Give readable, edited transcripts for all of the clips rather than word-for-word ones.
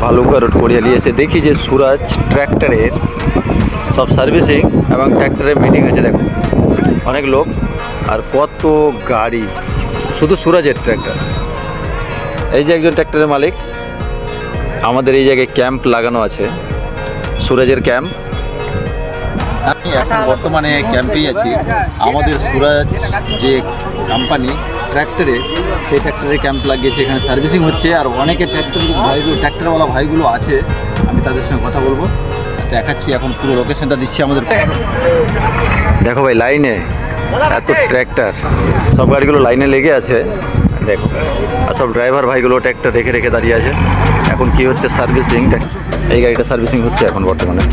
Bhaluka road Koriyali এসে দেখি যে সুরাজ ট্র্যাক্টরের সব সার্ভিসিং এবং ট্র্যাক্টরের মিটিং আছে। দেখো অনেক লোক আর কত গাড়ি, শুধু সুরাজের ট্র্যাক্টর। এই যে একজন ট্র্যাক্টরের মালিক, আমাদের এই জায়গায় ক্যাম্প লাগানো আছে, সুরাজের ক্যাম্প। আমি এখন বর্তমানে ক্যাম্পেই আছি। আমাদের সুরাজ যে কোম্পানি ট্র্যাক্টরে, সেই ট্র্যাক্টরে ক্যাম্প লাগিয়েছে, এখানে সার্ভিসিং হচ্ছে। আর অনেকে ট্র্যাক্টরওয়ালা ভাইগুলো আছে, আমি তাদের সঙ্গে কথা বলবো, দেখাচ্ছি। এখন পুরো লোকেশনটা দিচ্ছি আমাদের। দেখো ভাই, লাইনে এত ট্র্যাক্টর, সব গাড়িগুলো লাইনে লেগে আছে দেখো। আর সব ড্রাইভার ভাইগুলো ট্র্যাক্টর রেখে রেখে দাঁড়িয়ে আছে। এখন কি হচ্ছে সার্ভিসিং, এই গাড়িটা সার্ভিসিং হচ্ছে এখন বর্তমানে।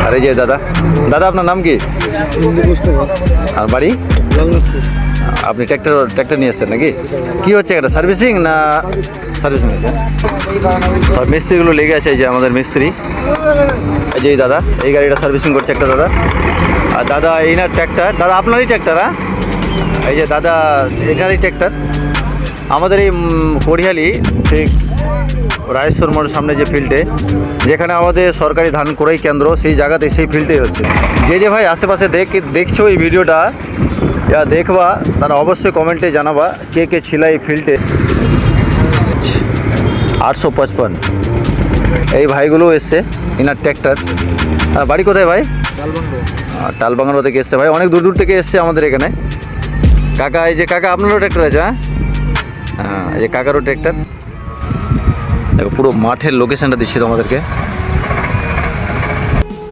আর এই যে দাদা, দাদা আপনার নাম কি আর বাড়ি? আপনি ট্র্যাক্টর নিয়ে এসছেন নাকি? কি হচ্ছে একটা সার্ভিসিং না সার্ভিসিং হচ্ছে? সব মিস্ত্রিগুলো লেগে আছে, এই যে আমাদের মিস্ত্রি, এই যে এই দাদা এই গাড়িটা সার্ভিসিং করছে একটা দাদা। আর দাদা এই না ট্র্যাক্টর, দাদা আপনারই ট্র্যাক্টর? হ্যাঁ, এই যে দাদা এখানেই ট্র্যাক্টর। আমাদের এই কোরিয়ালি ঠিক রায়েশ্বর মোড়ের সামনে যে ফিল্ডে, যেখানে আমাদের সরকারি ধান ক্রয় কেন্দ্র, সেই জায়গাতে সেই ফিল্ডেই হচ্ছে। যে ভাই আশেপাশে দেখছো এই ভিডিওটা, দেখবা তারা অবশ্যই কমেন্টে জানাবা কে কে ছিল এই ফিল্ডে। 855 এই ভাইগুলো এসছে, ইনার ট্র্যাক্টর। আর বাড়ি কোথায় ভাই? টালবাংলা থেকে এসছে ভাই, অনেক দূর দূর থেকে এসছে আমাদের এখানে। কাকা, এই যে কাকা আপনারও ট্র্যাক্টর আছে? হ্যাঁ, এই যে কাকারও ট্র্যাক্টর। দেখো পুরো মাঠের লোকেশনটা দিচ্ছি তোমাদেরকে।